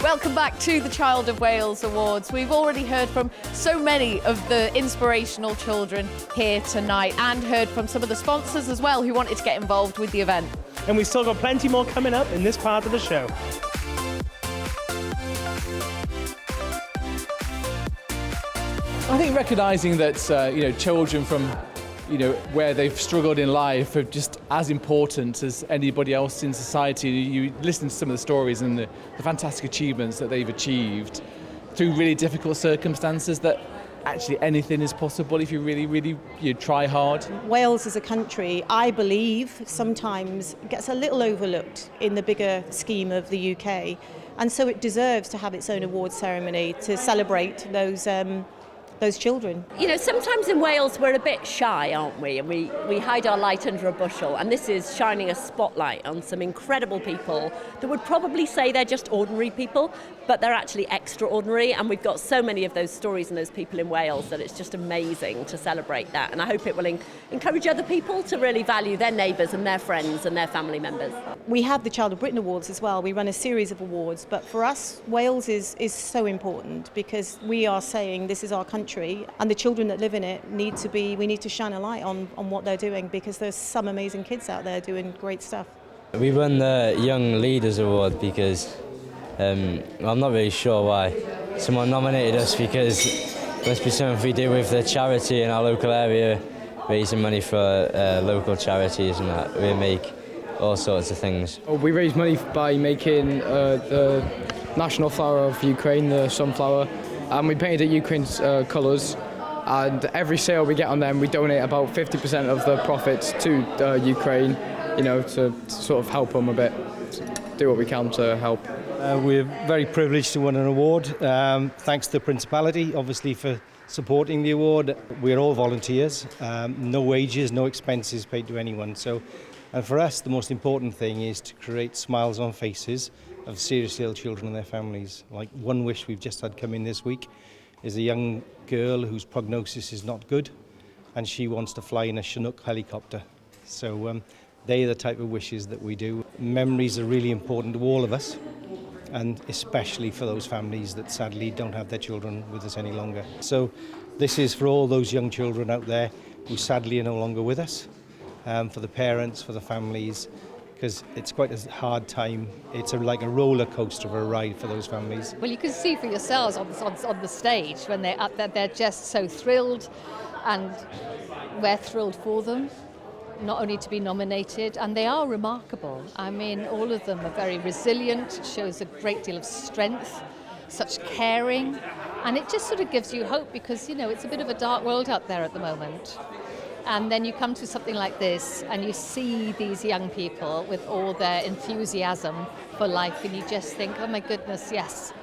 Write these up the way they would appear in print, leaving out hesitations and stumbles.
Welcome back to the Child of Wales Awards. We've already heard from so many of the inspirational children here tonight and heard from some of the sponsors as well who wanted to get involved with the event. And we've still got plenty more coming up in this part of the show. I think recognising that children from where they've struggled in life are just as important as anybody else in society. You listen to some of the stories and the fantastic achievements that they've achieved through really difficult circumstances, that actually anything is possible if you really try hard. Wales as a country, I believe, sometimes gets a little overlooked in the bigger scheme of the UK, and so it deserves to have its own awards ceremony to celebrate those children. Sometimes in Wales we're a bit shy, aren't we? And we hide our light under a bushel, and this is shining a spotlight on some incredible people that would probably say they're just ordinary people, but they're actually extraordinary, and we've got so many of those stories and those people in Wales that it's just amazing to celebrate that, and I hope it will encourage other people to really value their neighbours and their friends and their family members. We have the Child of Britain Awards as well. We run a series of awards, but for us, Wales is so important because we are saying this is our country, and the children that live in it we need to shine a light on what they're doing, because there's some amazing kids out there doing great stuff. We won the Young Leaders Award because I'm not really sure why. Someone nominated us because it must be something we do with the charity in our local area, raising money for local charities and that. We make all sorts of things. We raise money by making the national flower of Ukraine, the sunflower, and we painted it Ukraine's colours, and every sale we get on them we donate about 50% of the profits to Ukraine, to sort of help them a bit, do what we can to help. We're very privileged to win an award, thanks to the Principality, obviously, for supporting the award. We're all volunteers, no wages, no expenses paid to anyone. And for us, the most important thing is to create smiles on faces of seriously ill children and their families. Like one wish we've just had come in this week is a young girl whose prognosis is not good, and she wants to fly in a Chinook helicopter. So they're the type of wishes that we do. Memories are really important to all of us, and especially for those families that sadly don't have their children with us any longer. So this is for all those young children out there who sadly are no longer with us, for the parents, for the families, because it's quite a hard time. It's like a roller coaster of a ride for those families. Well, you can see for yourselves on the stage when they're up there, they're just so thrilled, and we're thrilled for them, not only to be nominated, and they are remarkable. I mean, all of them are very resilient, shows a great deal of strength, such caring, and it just sort of gives you hope because, it's a bit of a dark world out there at the moment. And then you come to something like this and you see these young people with all their enthusiasm for life, and you just think, oh my goodness, yes,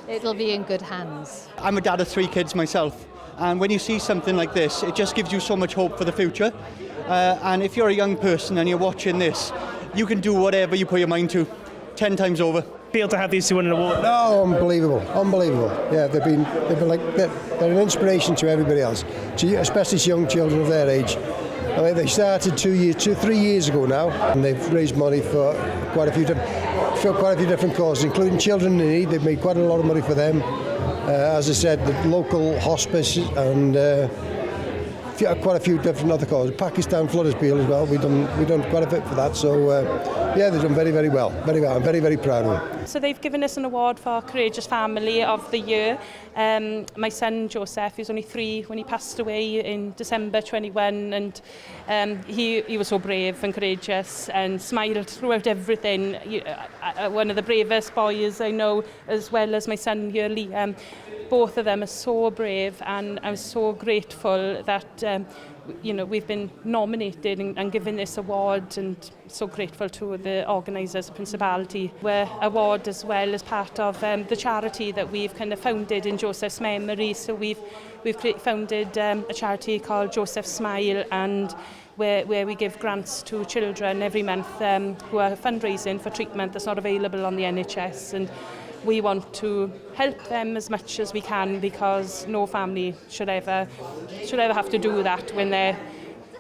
it'll be in good hands. I'm a dad of 3 kids myself, and when you see something like this, it just gives you so much hope for the future. And if you're a young person and you're watching this, you can do whatever you put your mind to, 10 times over. Feel to have these two win an award? No, unbelievable. Yeah, they've been like they're an inspiration to everybody else, especially to young children of their age. I mean, they started 3 years ago now, and they've raised money for quite a few different causes, including children in need. They've made quite a lot of money for them. As I said, the local hospice and quite a few different other causes. Pakistan flood appeal as well. We've done quite a bit for that. So yeah, they've done very, very well. Very well. I'm very, very proud of them. So they've given us an award for Courageous Family of the Year. My son Joseph, he was only 3 when he passed away in December 21, and he was so brave and courageous and smiled throughout everything. One of the bravest boys I know, as well as my son here, Liam. Both of them are so brave, and I'm so grateful that we've been nominated and given this award, and so grateful to the organisers, the Principality. We're award as well as part of the charity that we've kind of founded in Joseph's memory. So we've founded a charity called Joseph's Smile, and where we give grants to children every month who are fundraising for treatment that's not available on the NHS, and we want to help them as much as we can, because no family should ever have to do that when they're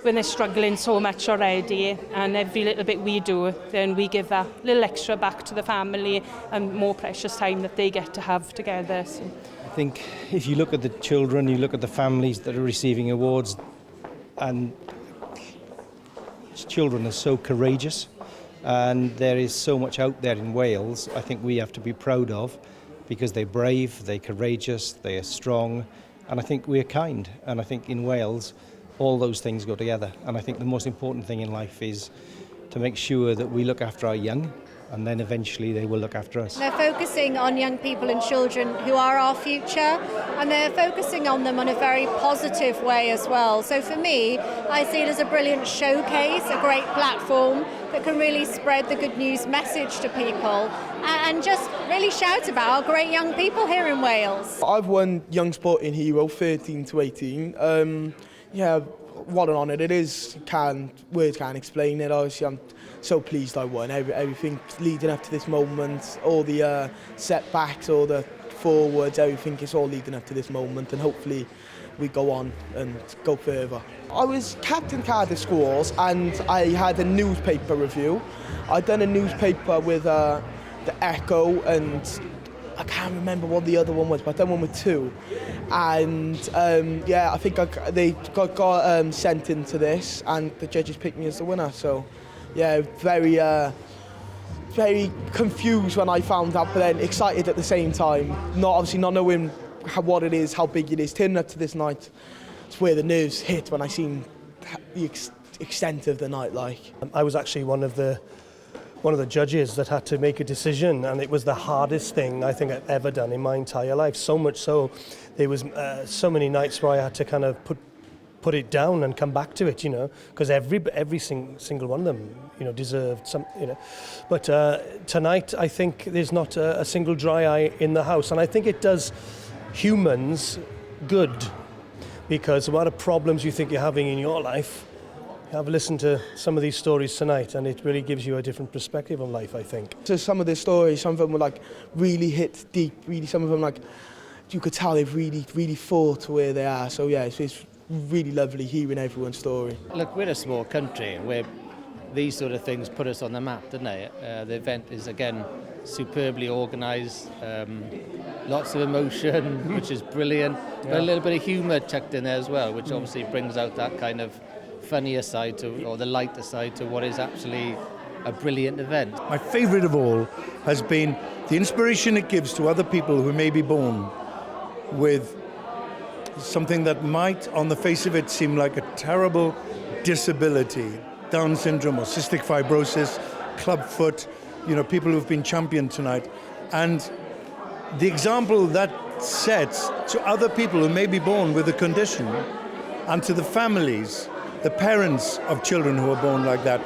when they're struggling so much already, and every little bit we do, then we give that little extra back to the family and more precious time that they get to have together. So. I think if you look at the children, you look at the families that are receiving awards, and children are so courageous, and there is so much out there in Wales I think we have to be proud of, because they're brave, they're courageous, they are strong, and I think we're kind. And I think in Wales all those things go together, and I think the most important thing in life is to make sure that we look after our young, and then eventually they will look after us. They're focusing on young people and children who are our future, and they're focusing on them in a very positive way as well. So for me, I see it as a brilliant showcase, a great platform that can really spread the good news message to people and just really shout about our great young people here in Wales. I've won Young Sporting Hero 13 to 18. Yeah, what an honour it is. Words can't explain it. Obviously, I'm so pleased I won. Everything leading up to this moment, all the setbacks, all the forwards, everything is all leading up to this moment, and hopefully we go on and go further. I was captain Cardiff Schools, and I had a newspaper review. I'd done a newspaper with the Echo, and I can't remember what the other one was, but I've done one with two. And yeah, I think they got sent into this, and the judges picked me as the winner. So yeah, very confused when I found out, but then excited at the same time. Obviously not knowing what it is, how big it is. Turning up to this night, it's where the nerves hit when I seen the extent of the night. I was actually one of the judges that had to make a decision, and it was the hardest thing I think I've ever done in my entire life. So much so, there was so many nights where I had to kind of put it down and come back to it, because every single one of them, deserved some, But tonight, I think there's not a single dry eye in the house, and I think it does humans good, because what are problems you think you're having in your life? I've listened to some of these stories tonight, and it really gives you a different perspective on life, I think. So some of the stories, some of them were really hit deep. Really, some of them you could tell they've really fought to where they are. So yeah, it's really lovely hearing everyone's story. Look, we're a small country where these sort of things put us on the map, don't they? The event is again superbly organised, lots of emotion, which is brilliant, but a little bit of humour tucked in there as well, which obviously brings out that kind of funnier side or the lighter side to what is actually a brilliant event. My favourite of all has been the inspiration it gives to other people who may be born with something that might, on the face of it, seem like a terrible disability. Down syndrome or cystic fibrosis, clubfoot, people who've been championed tonight. And the example that sets to other people who may be born with a condition, and to the families, the parents of children who are born like that,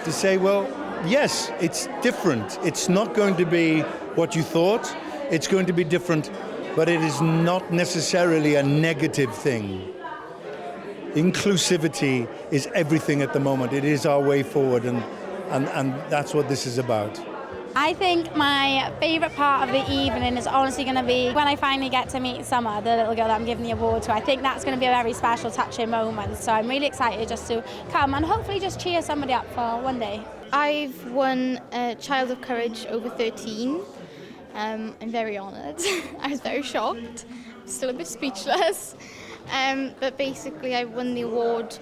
to say, well, yes, it's different. It's not going to be what you thought. It's going to be different, but it is not necessarily a negative thing. Inclusivity is everything at the moment. It is our way forward, and that's what this is about. I think my favourite part of the evening is honestly going to be when I finally get to meet Summer, the little girl that I'm giving the award to. I think that's going to be a very special, touching moment. So I'm really excited just to come and hopefully just cheer somebody up for one day. I've won Child of Courage over 13. I'm very honoured. I was very shocked. I'm still a bit speechless. But basically I won the award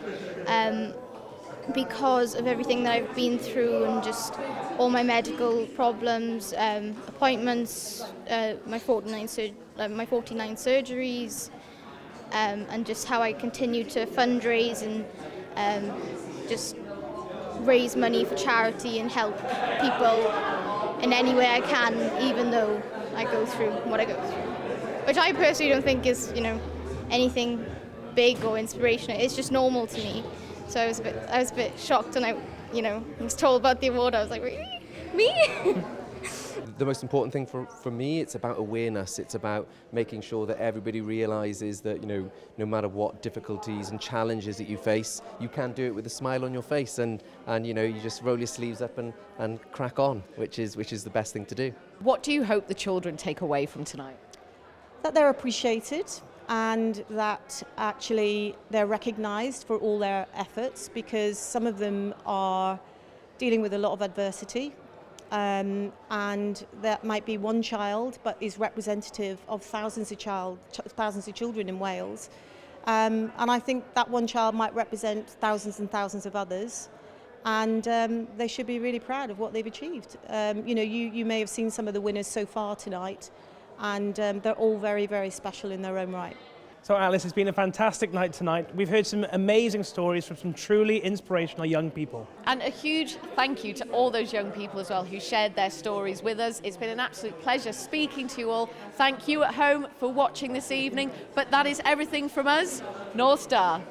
because of everything that I've been through and just all my medical problems, appointments, my 49 surgeries, and just how I continue to fundraise and just raise money for charity and help people in any way I can, even though I go through what I go through. Which I personally don't think is, anything big or inspirational. It's just normal to me. So I was a bit shocked when I was told about the award. I was like, really? Me? The most important thing for me, it's about awareness. It's about making sure that everybody realises that, no matter what difficulties and challenges that you face, you can do it with a smile on your face, and you just roll your sleeves up and crack on, which is the best thing to do. What do you hope the children take away from tonight? That they're appreciated, and that actually they're recognised for all their efforts, because some of them are dealing with a lot of adversity, and that might be one child but is representative of thousands of children in Wales, and I think that one child might represent thousands and thousands of others, and they should be really proud of what they've achieved. You may have seen some of the winners so far tonight, and they're all very, very special in their own right. So Alice, it's been a fantastic night tonight. We've heard some amazing stories from some truly inspirational young people. And a huge thank you to all those young people as well who shared their stories with us. It's been an absolute pleasure speaking to you all. Thank you at home for watching this evening. But that is everything from us. North Star.